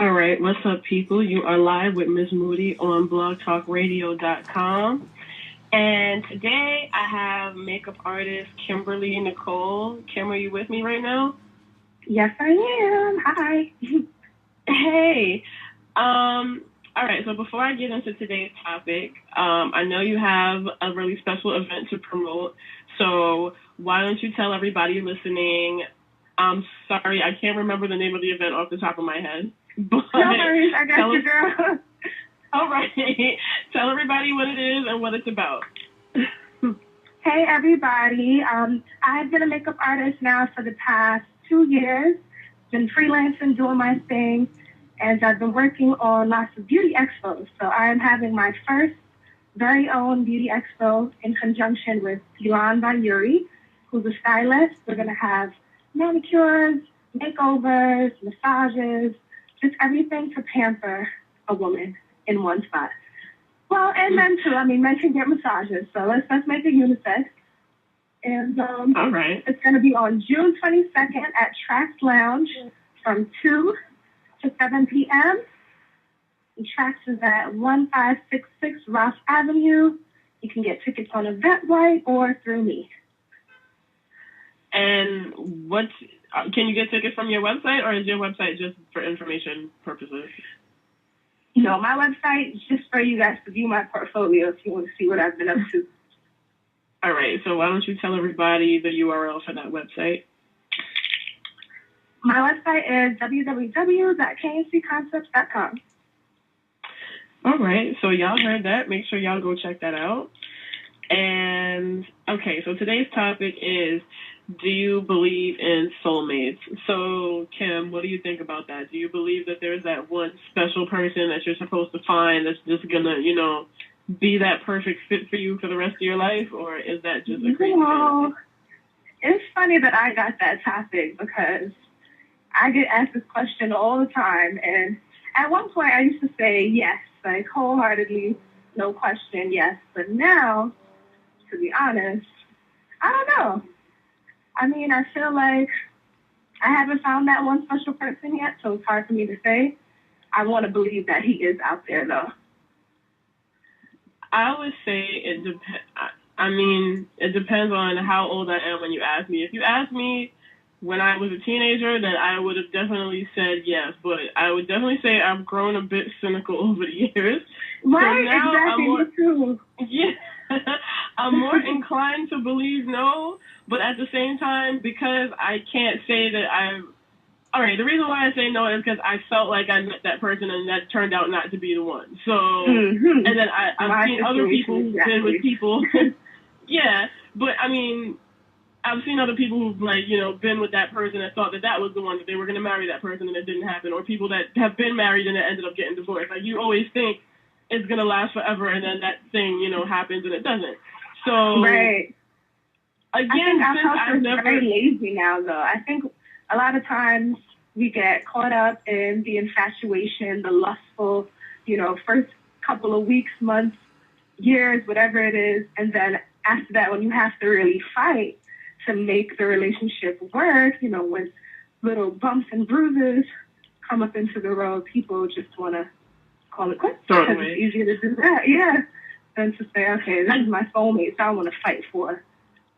All right, what's up, people? You are live with Mizz Moodie on blogtalkradio.com. And today I have makeup artist Kimberly Nicole. Kim, are you with me right now? Yes, I am. Hi. Hey. All right, so before I get into today's topic, I know you have a really special event to promote. So why don't you tell everybody listening? I'm sorry, I can't remember the name of the event off the top of my head. But no worries, I got you, girl. All right. Tell everybody what it is and what it's about. Hey, everybody. I've been a makeup artist now for the past 2 years. Been freelancing, doing my thing, and I've been working on lots of beauty expos. So I'm having my first very own beauty expo in conjunction with Elon by Yuri, who's a stylist. We're going to have manicures, makeovers, massages, just everything to pamper a woman in one spot. Well, and men too. I mean, men can get massages, so let's make it unisex. And all right, it's going to be on June 22nd at Trax Lounge from 2 to 7 p.m. The Trax is at 1566 Ross Avenue. You can get tickets on Eventbrite or through me. And what can you get tickets from your website, or is your website just for information purposes? No, my website is just for you guys to view my portfolio if you want to see what I've been up to. All right, so why don't you tell everybody the URL for that website? My website is www.kncconcepts.com. All right, so y'all heard that. Make sure y'all go check that out. And, okay, so today's topic is, do you believe in soulmates? So, Kim, what do you think about that? Do you believe that there's that one special person that you're supposed to find that's just going to, be that perfect fit for you for the rest of your life? Or is that just a crazy fantasy? It's funny that I got that topic because I get asked this question all the time. And at one point I used to say yes, like wholeheartedly, no question, yes. But now, to be honest, I don't know. I mean, I feel like I haven't found that one special person yet, so it's hard for me to say. I want to believe that he is out there, though. I would say it depends. I mean, it depends on how old I am when you ask me. If you ask me when I was a teenager, then I would have definitely said yes. But I would definitely say I've grown a bit cynical over the years. Right, so now exactly, me too. Yeah, I'm more inclined to believe no. But at the same time, because I can't say that all right, the reason why I say no is because I felt like I met that person and that turned out not to be the one. So, and then I've seen other people who've been with people. Yeah, but I mean, I've seen other people who've been with that person and thought that was the one, that they were going to marry that person and it didn't happen, or people that have been married and it ended up getting divorced. Like, you always think it's going to last forever and then that thing, happens and it doesn't. So, right. Again, I'm very lazy now, though. I think a lot of times we get caught up in the infatuation, the lustful, first couple of weeks, months, years, whatever it is. And then after that, when you have to really fight to make the relationship work, when little bumps and bruises come up into the road, people just want to call it quits. Because it's easier to do that, yeah, than to say, okay, this is my soulmate, so I want to fight for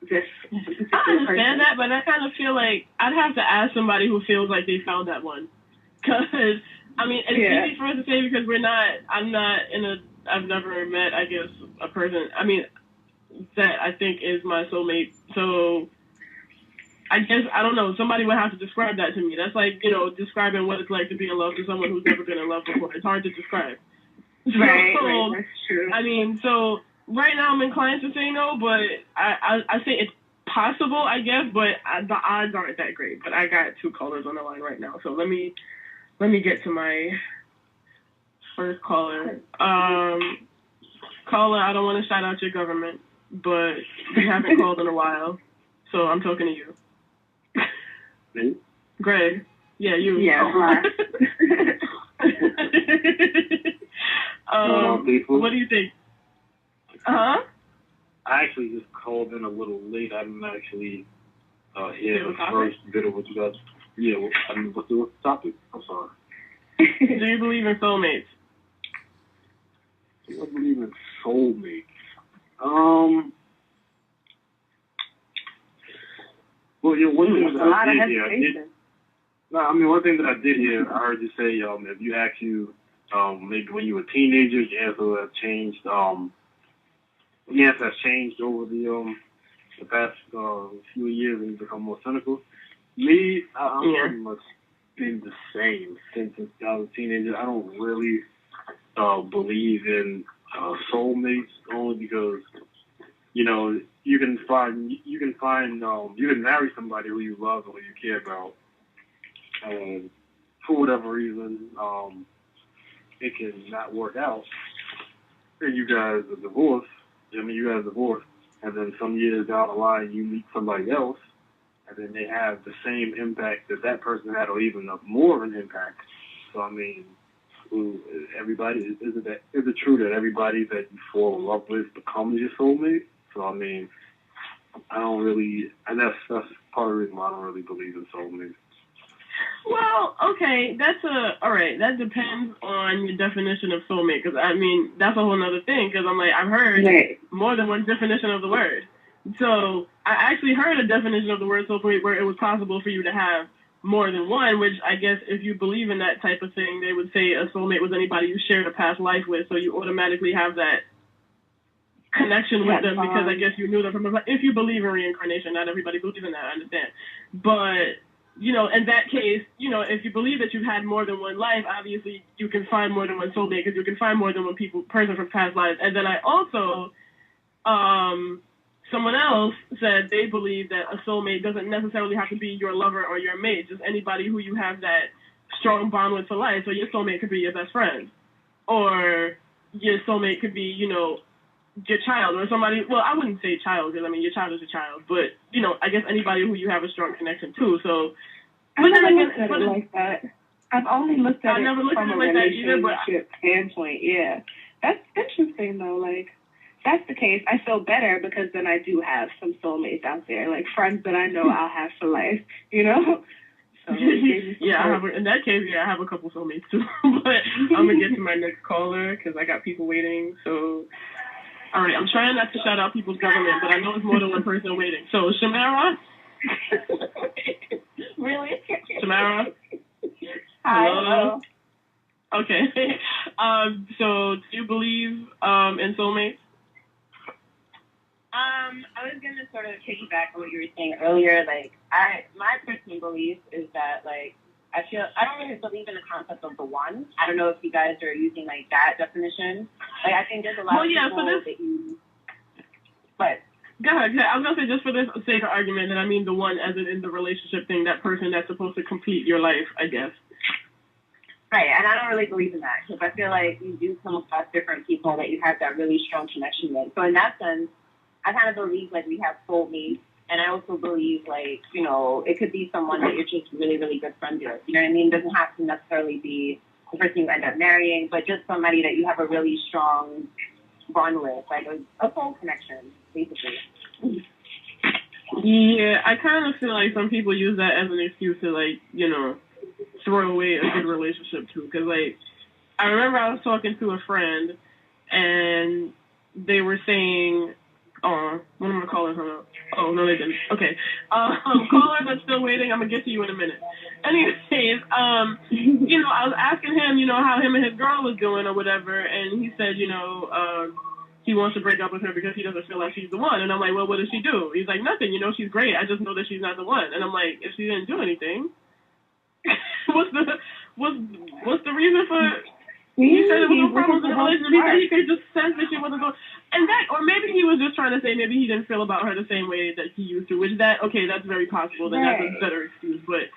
this. I understand that, but I kind of feel like I'd have to ask somebody who feels like they found that one. Because, I mean, it's easy for us to say because I've never met, I guess, a person, that I think is my soulmate. So, I guess, I don't know, somebody would have to describe that to me. That's like, describing what it's like to be in love with someone who's never been in love before. It's hard to describe. Right, that's true. I mean, so right now I'm inclined to say no, but I say it's possible, I guess, but the odds aren't that great. But I got 2 callers on the line right now, so let me get to my first caller. Caller, I don't want to shout out your government, but you haven't called in a while, so I'm talking to you. Me? Greg. Yeah, you. Yeah. What do you think? I actually just called in a little late. I didn't actually hear the first bit of what you guys. Yeah, what's the topic? I'm sorry. Do you believe in soulmates? Do I believe in soulmates? Well, one thing that I did hear, one thing that I did hear, I heard you say, if you ask you, maybe when you were a teenager, your answer has changed. Your answer has changed over the past few years, and you become more cynical. Me, I'm pretty much been the same since I was a teenager. I don't really believe in soulmates, only because you can marry somebody who you love or who you care about, and for whatever reason, it can not work out, and you guys are divorced. And then some years down the line, you meet somebody else, and then they have the same impact that person had, or even more of an impact. So I mean, is it true that everybody that you fall in love with becomes your soulmate? So I mean, I don't really, and that's part of the reason why I don't really believe in soulmates. Well, okay, all right, that depends on your definition of soulmate, because, I mean, that's a whole other thing, because I've heard more than one definition of the word. So, I actually heard a definition of the word soulmate where it was possible for you to have more than one, which I guess if you believe in that type of thing, they would say a soulmate was anybody you shared a past life with, so you automatically have that connection with them, because I guess you knew them from, if you believe in reincarnation. Not everybody believes in that, I understand. But in that case, if you believe that you've had more than one life, obviously you can find more than one soulmate, because you can find more than one person from past lives. And then I also, someone else said they believe that a soulmate doesn't necessarily have to be your lover or your mate, just anybody who you have that strong bond with for life. So your soulmate could be your best friend, or your soulmate could be, your child, or somebody, well, I wouldn't say child, because, your child is your child, but, I guess anybody who you have a strong connection to, so. I've never looked at it like that. I've only looked at it from a relationship standpoint, yeah. That's interesting, though, like, that's the case. I feel better, because then I do have some soulmates out there, like, friends that I know I'll have for life, So, yeah, in that case, I have a couple soulmates, too, but I'm going to get to my next caller, because I got people waiting, so. All right, I'm trying not to shout out people's government, but I know it's more than one person waiting. So, Shamara? Really? Shamara? Hi. Hello? Okay. So, do you believe in soulmates? I was going to sort of piggyback on what you were saying earlier. Like, my personal belief is that, like, I don't really believe in the concept of the one. I don't know if you guys are using, like, that definition. Like, I think there's a lot of people that you... But... Go ahead. I was going to say, just for this sake of argument, that I mean the one as in the relationship thing, that person that's supposed to complete your life, I guess. Right, and I don't really believe in that, because I feel like you do come across different people that you have that really strong connection with. So in that sense, I kind of believe, like, we have soulmates. And I also believe, like, it could be someone that you're just really, really good friends with. You know what I mean? It doesn't have to necessarily be the person you end up marrying, but just somebody that you have a really strong bond with, like a soul connection, basically. Yeah, I kind of feel like some people use that as an excuse to, like, throw away a good relationship, too. Because, like, I remember I was talking to a friend, and they were saying... one of my callers hung up. Oh, no, they didn't. Okay. Caller that's still waiting, I'm going to get to you in a minute. Anyways, I was asking him, how him and his girl was doing or whatever, and he said, he wants to break up with her because he doesn't feel like she's the one. And I'm like, well, what does she do? He's like, nothing, she's great. I just know that she's not the one. And I'm like, if she didn't do anything, what's the reason for... He said there was no problems in the relationship. He said he could just sense that she wasn't going. And that, or maybe he was just trying to say maybe he didn't feel about her the same way that he used to, which that's very possible. Then that's a better excuse. But,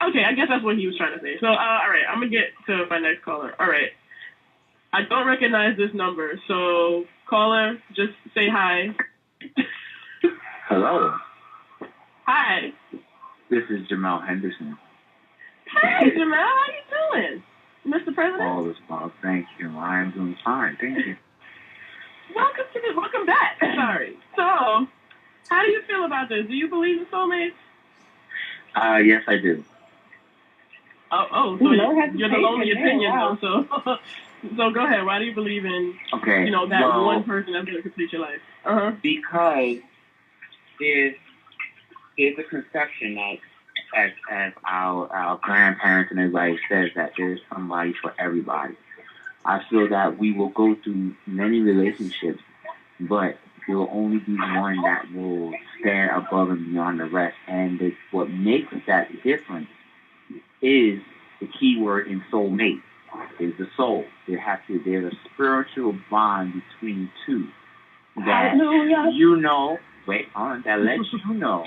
okay, I guess that's what he was trying to say. So, all right, I'm going to get to my next caller. All right. I don't recognize this number. So, caller, just say hi. Hello. Hi. This is Jamal Henderson. Hi, Jamal. How you doing? Mr. President? All is well, thank you. I am doing fine, thank you. Welcome back. Sorry. So, how do you feel about this? Do you believe in soulmates? Yes, I do. So you're the lonely opinion, wow. though. So go ahead. Why do you believe in, that one person that's going to complete your life? Because there's a conception that, as our grandparents and everybody says, that there's somebody for everybody. I feel that we will go through many relationships, but there will only be one that will stand above and beyond the rest. And what makes that difference is the key word in soulmate, is the soul. There's a spiritual bond between two that that lets you know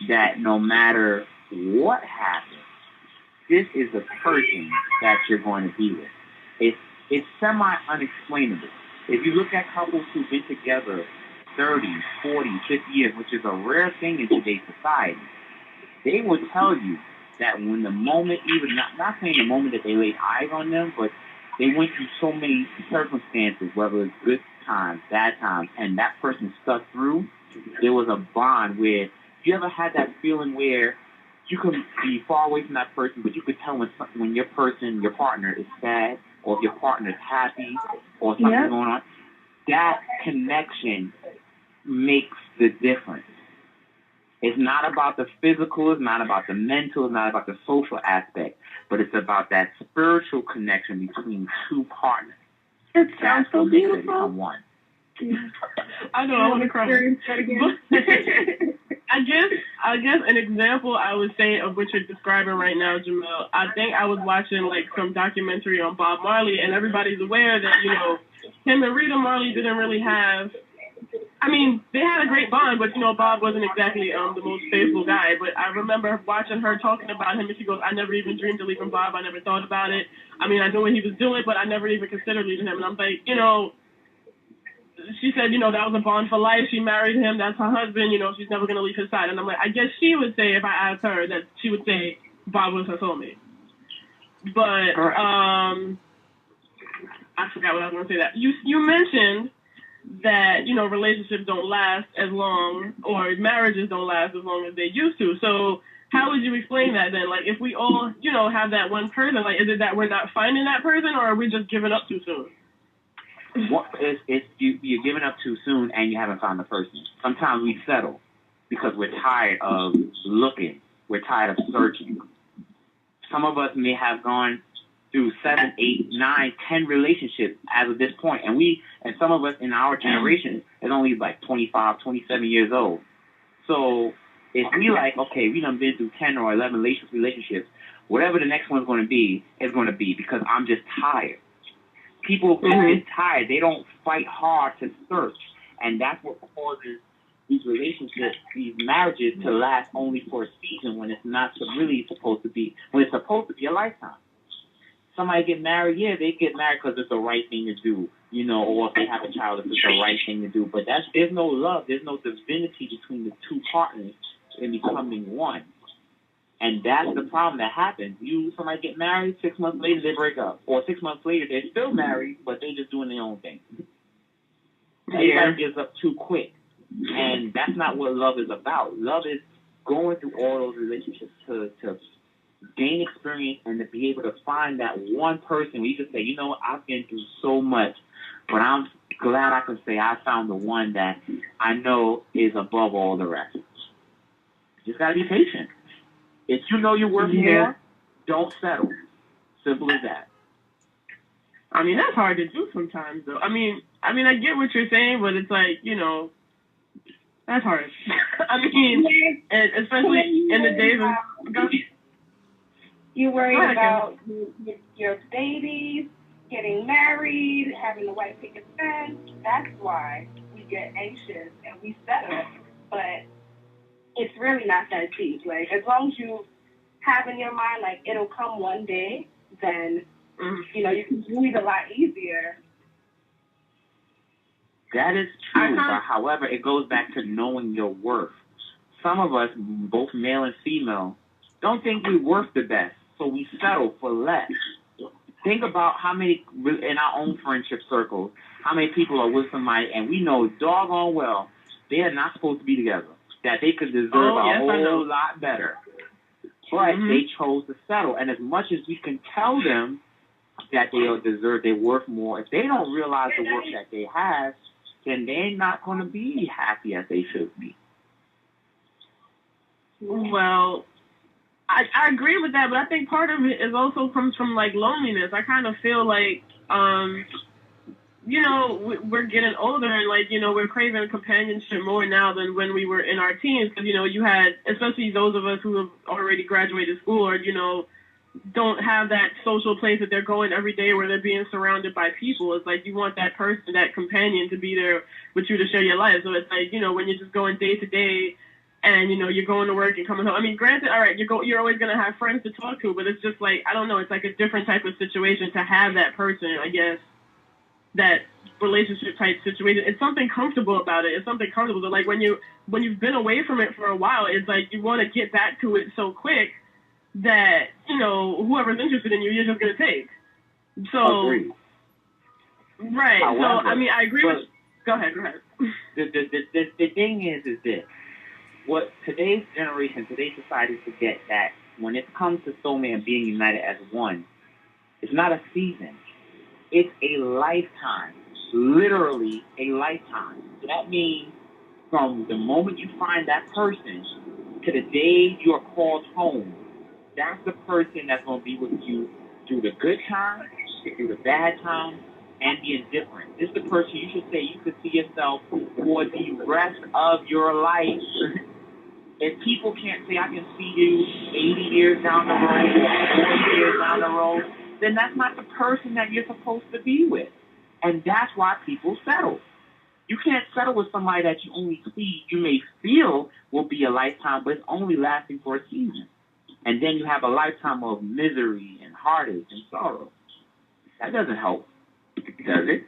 that no matter what happens, this is the person that you're going to be with. It's semi-unexplainable. If you look at couples who've been together 30, 40, 50 years, which is a rare thing in today's society, they will tell you that when the moment, even not saying the moment that they laid eyes on them, but they went through so many circumstances, whether it's good times, bad times, and that person stuck through, there was a bond where you ever had that feeling where you could be far away from that person, but you could tell when your partner is sad, or if your partner is happy, or something's going on. That connection makes the difference. It's not about the physical, it's not about the mental, it's not about the social aspect, but it's about that spiritual connection between two partners. It sounds so beautiful. Makes it become one. I know, I want to cry. I guess an example I would say of what you're describing right now, Jamel, I think I was watching like some documentary on Bob Marley, and everybody's aware that, him and Rita Marley didn't really have, they had a great bond, but, Bob wasn't exactly the most faithful guy. But I remember watching her talking about him, and she goes, I never even dreamed of leaving Bob. I never thought about it. I knew what he was doing, but I never even considered leaving him. And I'm like, she said, that was a bond for life. She married him. That's her husband. She's never going to leave his side. And I'm like, I guess she would say, if I asked her, that she would say Bob was her soulmate. But I forgot what I was going to say. That you mentioned that, relationships don't last as long, or marriages don't last as long as they used to. So how would you explain that then? Like, if we all, have that one person, like, is it that we're not finding that person, or are we just giving up too soon? You're giving up too soon and you haven't found the person. Sometimes we settle because we're tired of looking. We're tired of searching. Some of us may have gone through 7, 8, 9, 10 relationships as of this point. And some of us in our generation is only like 25, 27 years old. So if we we done been through 10 or 11 relationships, whatever the next one's going to be is going to be, because I'm just tired. People get tired. They don't fight hard to search. And that's what causes these relationships, these marriages, to last only for a season when it's not really supposed to be, when it's supposed to be a lifetime. Somebody get married, they get married because it's the right thing to do, or if they have a child, it's the right thing to do. But there's no love, there's no divinity between the two partners in becoming one. And that's the problem that happens. Somebody get married, 6 months later they break up. Or 6 months later they're still married, but they're just doing their own thing. Everybody gives up too quick. And that's not what love is about. Love is going through all those relationships to gain experience and to be able to find that one person where you can say, I've been through so much, but I'm glad I can say I found the one that I know is above all the rest. You just got to be patient. If you know you're worth more, don't settle. Simple as that. That's hard to do sometimes, though. I get what you're saying, but it's like, that's hard. Especially in the days of... You worried about your babies, getting married, having the white picket fence. That's why we get anxious and we settle. But it's really not that deep. Like, as long as you have in your mind, like, it'll come one day, then, you can do it a lot easier. That is true. But however, it goes back to knowing your worth. Some of us, both male and female, don't think we're worth the best, so we settle for less. Think about how many, in our own friendship circles, how many people are with somebody, and we know doggone well they are not supposed to be together. That they could deserve a whole lot better. but they chose to settle. And as much as we can tell them that they deserve, they're worth more, if they don't realize the work that they have, then they're not going to be happy as they should be. Well, I agree with that, but I think part of it is also comes from, like, loneliness. I kind of feel like, you know, we're getting older and, like, you know, we're craving companionship more now than when we were in our teens. Because, you know, you had, especially those of us who have already graduated school or, you know, don't have that social place that they're going every day where they're being surrounded by people. It's like you want that person, that companion to be there with you to share your life. So it's like, you know, when you're just going day to day and, you know, you're going to work and coming home. I mean, granted, all right, you're always going to have friends to talk to, but it's just like, I don't know, it's like a different type of situation to have that person, I guess, that relationship type situation. It's something comfortable about it. It's something comfortable. So like when you've been away from it for a while, it's like you want to get back to it so quick that, you know, whoever's interested in you, you're just going to take. So, Agreed. Right. However, so, I mean, I agree with... Go ahead. The thing is this. What today's generation, today's society forget that when it comes to soulmate and being united as one, it's not a season. It's a lifetime. Literally a lifetime. So that means from the moment you find that person to the day you are called home, that's the person that's going to be with you through the good times, through the bad times, and the indifferent. This is the person you should say you could see yourself for the rest of your life. If people can't say, I can see you 80 years down the road, 40 years down the road, then that's not the person that you're supposed to be with. And that's why people settle. You can't settle with somebody that you only see, you may feel will be a lifetime, but it's only lasting for a season. And then you have a lifetime of misery and heartache and sorrow. That doesn't help, does it?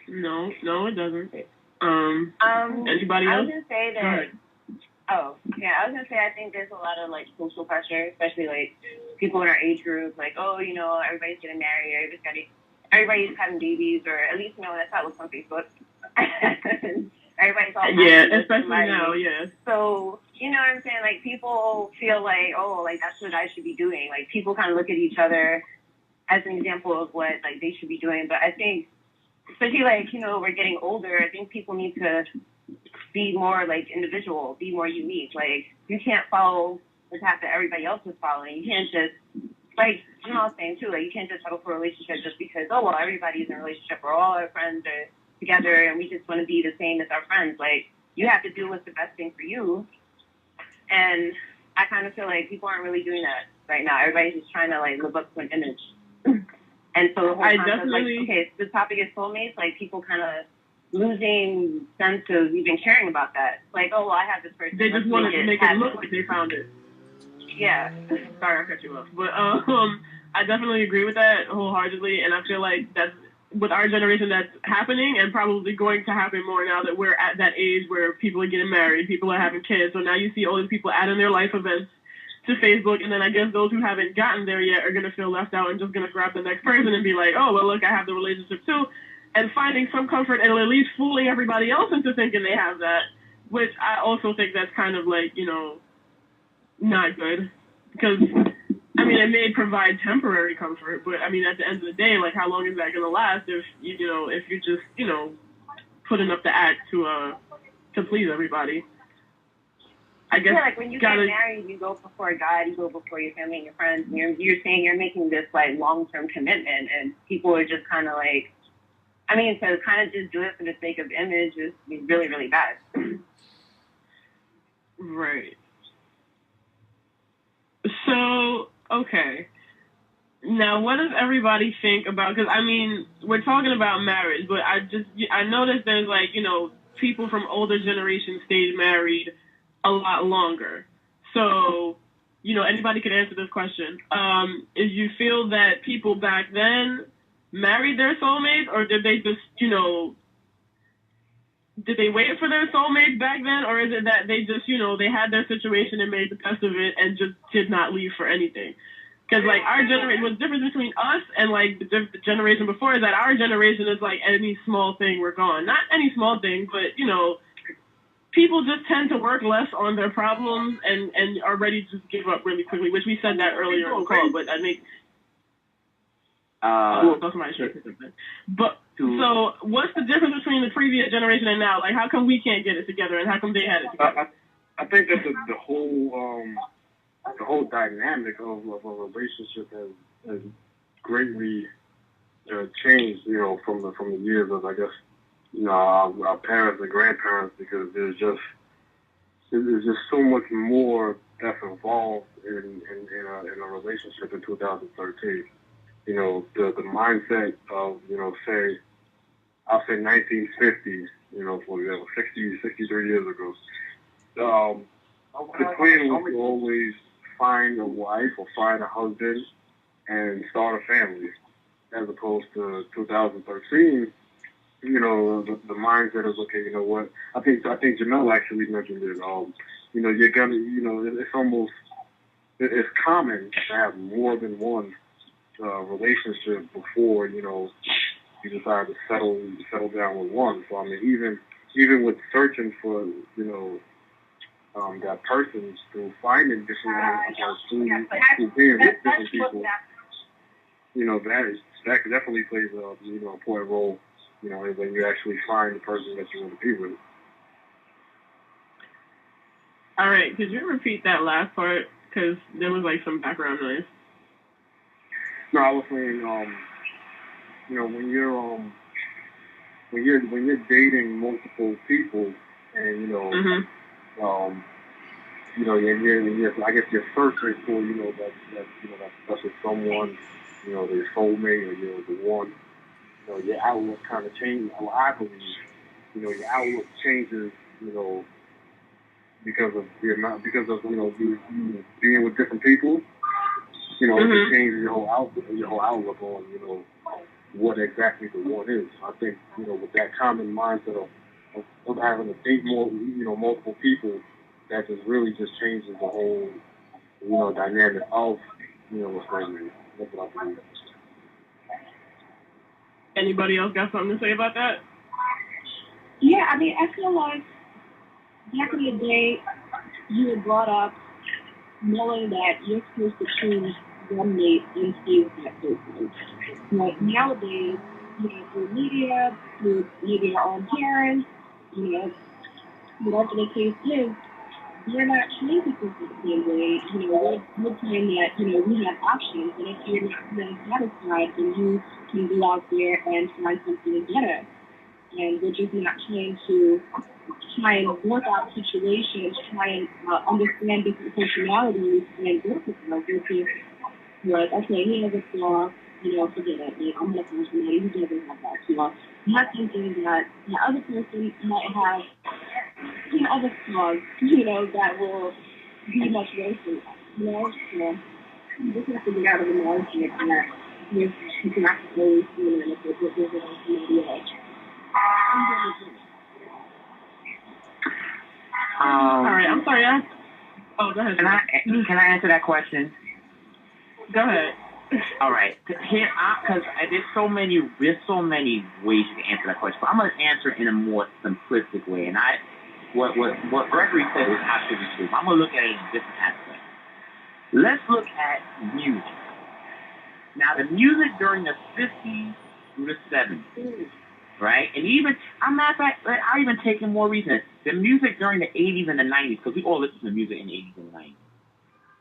No, it doesn't. Anybody else? I was gonna say that. I was gonna say I think there's a lot of like social pressure, especially like people in our age group, like, oh, you know, everybody's getting married, everybody's having babies, or at least, you know, that's how it looks on Facebook. Everybody's all especially now, yeah. So, you know what I'm saying? Like, people feel like, oh, like, that's what I should be doing. Like, people kind of look at each other as an example of what, like, they should be doing. But I think, especially, like, you know, we're getting older, I think people need to be more, like, individual, be more unique. Like, you can't follow the path that everybody else is following. You can't just, like, you know what I'm saying, too? Like, you can't just settle for a relationship just because, oh, well, everybody's in a relationship, or all our friends are together and we just want to be the same as our friends. Like, you have to do what's the best thing for you. And I kind of feel like people aren't really doing that right now. Everybody's just trying to, like, live up to an image. And so the whole concept, like, okay, the topic is soulmates, like, people kind of losing sense of even caring about that. Like, oh, well, I have this person. They just want to make it look like they found it. Yeah. Sorry, I cut you off. But I definitely agree with that wholeheartedly, and I feel like that's with our generation that's happening and probably going to happen more now that we're at that age where people are getting married, people are having kids. So now you see all these people adding their life events to Facebook, and then I guess those who haven't gotten there yet are going to feel left out and just going to grab the next person and be like, oh, well, look, I have the relationship too, and finding some comfort and at least fooling everybody else into thinking they have that, which I also think that's kind of like, you know, not good. Because, I mean, it may provide temporary comfort, but, I mean, at the end of the day, like, how long is that going to last if, you know, if you're just, you know, putting up the act to please everybody? I guess, like, when you get married, you go before God, you go before your family and your friends, and you're saying you're making this, like, long-term commitment, and people are just kind of like, I mean, to kind of just do it for the sake of image is really, really bad. Right. So, okay. Now, what does everybody think about, because, I mean, we're talking about marriage, but I noticed there's, like, you know, people from older generations stayed married a lot longer. So, you know, anybody could answer this question. Is you feel that people back then married their soulmates, or did they just, you know, did they wait for their soulmates back then, or is it that they just, you know, they had their situation and made the best of it and just did not leave for anything? Because, like, our generation, what's the difference between us and, like, the generation before is that our generation is, like, any small thing, we're gone. Not any small thing, but, you know, people just tend to work less on their problems and are ready to just give up really quickly, which we said that earlier in the call, but I think that's my shirt. But so what's the difference between the previous generation and now? Like, how come we can't get it together and how come they had it together? I think that the whole dynamic of a relationship has greatly changed, from the years of, I guess, our parents and grandparents, because there's just so much more that's involved in a relationship in 2013. The mindset of, I'll say 1950, for example, 63 years ago. The plan was to always find a wife or find a husband and start a family, as opposed to 2013. The mindset is, okay, you know what? I think Jamel actually mentioned it. You're gonna, it's common to have more than one relationship before, you decide to settle down with one. So I mean, even with searching for, that person, through finding different through being with different people, that definitely plays a important role. When you actually find the person that you want to be with. All right, could you repeat that last part? Because there was like some background noise. No, I was saying, when you're dating multiple people, and I guess you're searching for that special someone, their soulmate, or the one. Your outlook kind of changes. Well, I believe, your outlook changes, because of you being with different people. It changes your whole outlook on, what exactly the one is. I think, with that common mindset of having to date multiple people, that just really just changes the whole, dynamic of, what's going on. That's what I believe. Anybody else got something to say about that? Yeah, I mean, I feel like back in the day, you were brought up knowing that you're supposed to choose one mate and stay with that person. But nowadays, through media, through maybe our own parents, whatever the case is, we're not choosing people the same way. We're saying that, we have options, and if you're not feeling satisfied, then you can go out there and find something better. And we're just not trying to work out situations, try and understand different personalities and work with them. We're just like, okay, he has a flaw, forget it. I'm going to find somebody who doesn't have that flaw. Not thinking that the other person might have other flaws, that will be much worse than that, So you just have to get out of the mindset that you can actually, if you're on somebody else. All right, I'm sorry. Go ahead. Can I answer that question? Go ahead. All right. Here, because there's so many ways you can answer that question, but I'm going to answer it in a more simplistic way. And what Gregory said is absolutely true. I'm going to look at it in a different aspect. Let's look at music. Now, the music during the 50s through the 70s, right? And even, I'll even take it more recent. The music during the 80s and the 90s, because we all listen to music in the 80s and the 90s.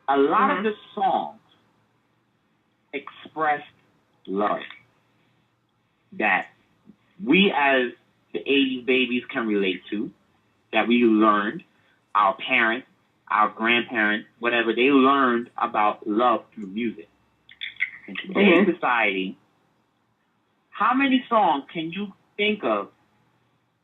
A lot of the songs expressed love that we as the 80s babies can relate to, that we learned, our parents, our grandparents, whatever, they learned about love through music. In today's society, how many songs can you think of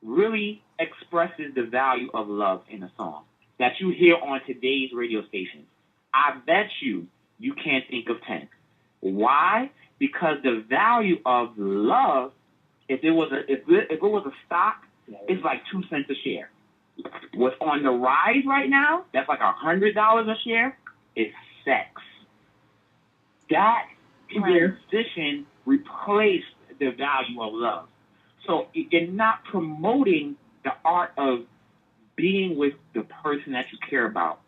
really expresses the value of love in a song that you hear on today's radio stations? I bet you can't think of 10. Why? Because the value of love, if it was a stock, it's like 2 cents a share. What's on the rise right now, that's like $100 a share, is sex. That transition replaced the value of love. So you're not promoting the art of being with the person that you care about,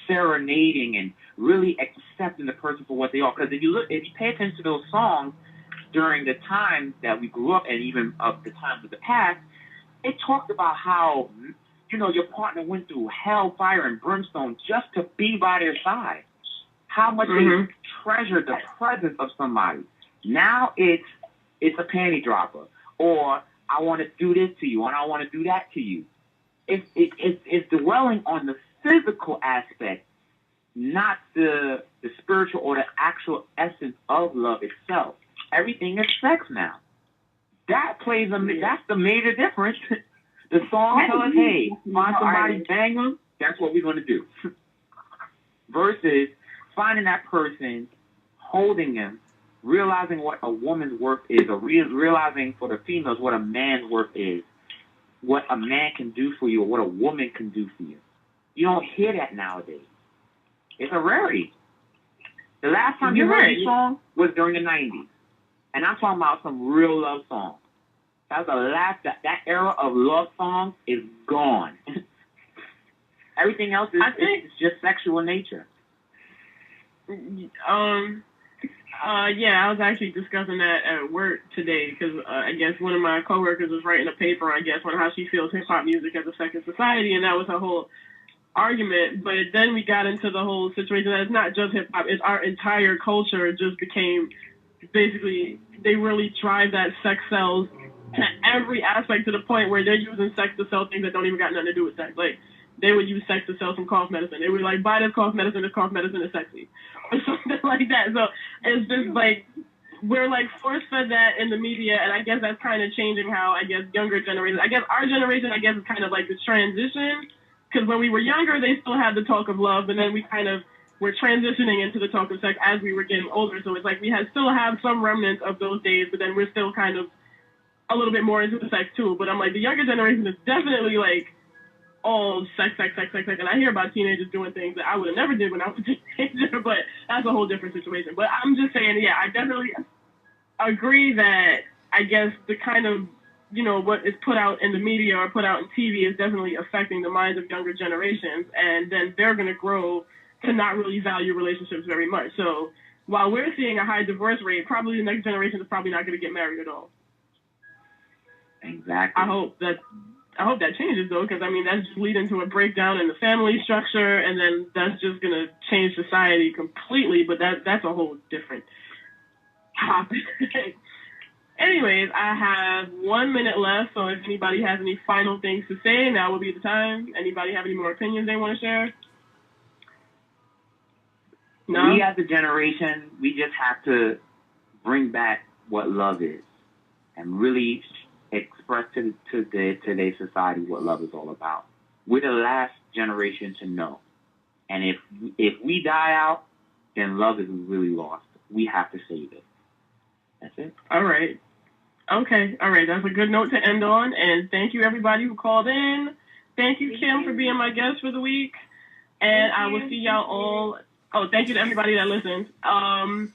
serenading and really accepting the person for what they are. Because if you pay attention to those songs during the time that we grew up and even of the times of the past, it talked about how, you know, your partner went through hell, fire, and brimstone just to be by their side. How much they treasure the presence of somebody. Now it's a panty dropper, or I want to do this to you, and I want to do that to you. It's dwelling on the physical aspect, not the spiritual or the actual essence of love itself. Everything is sex now. That's the major difference. The song tells us, hey, find somebody, bang them, that's what we're going to do. Versus finding that person, holding them, realizing what a woman's worth is, or realizing for the females what a man's worth is, what a man can do for you, or what a woman can do for you. You don't hear that nowadays. It's a rarity. The last time you heard a song was during the 90s. And I'm talking about some real love songs. That's the last, that era of love songs is gone. Everything else is just sexual in nature. Yeah, I was actually discussing that at work today because I guess one of my coworkers was writing a paper, I guess, on how she feels hip-hop music as a second society, and that was her whole argument. But then we got into the whole situation that it's not just hip-hop, it's our entire culture just became, basically, they really drive that sex sells to every aspect to the point where they're using sex to sell things that don't even got nothing to do with sex. Like, they would use sex to sell some cough medicine. They would like, buy this cough medicine is sexy. Or something like that. So it's just like, we're like force fed that in the media, and I guess that's kind of changing how, I guess, younger generations, I guess our generation, I guess, is kind of like this transition, because when we were younger, they still had the talk of love, and then we kind of were transitioning into the talk of sex as we were getting older. So it's like we still have some remnants of those days, but then we're still kind of a little bit more into the sex too. But I'm like, the younger generation is definitely like, all sex, and I hear about teenagers doing things that I would have never did when I was a teenager, but that's a whole different situation. But I'm just saying, yeah, I definitely agree that I guess the kind of, you know, what is put out in the media or put out in TV is definitely affecting the minds of younger generations, and then they're going to grow to not really value relationships very much. So while we're seeing a high divorce rate, probably the next generation is probably not going to get married at all. Exactly. I hope that changes, though, because, I mean, that's just leading to a breakdown in the family structure, and then that's just going to change society completely, but that's a whole different topic. Anyways, I have 1 minute left, so if anybody has any final things to say, now would be the time. Anybody have any more opinions they want to share? No? We as a generation, we just have to bring back what love is and really express to today's society what love is all about. We're the last generation to know. And if we die out, then love is really lost. We have to save it. That's it. All right. Okay. All right. That's a good note to end on. And thank you, everybody who called in. Thank you, Kim, for being my guest for the week. And I will see y'all all. Oh, thank you to everybody that listened. And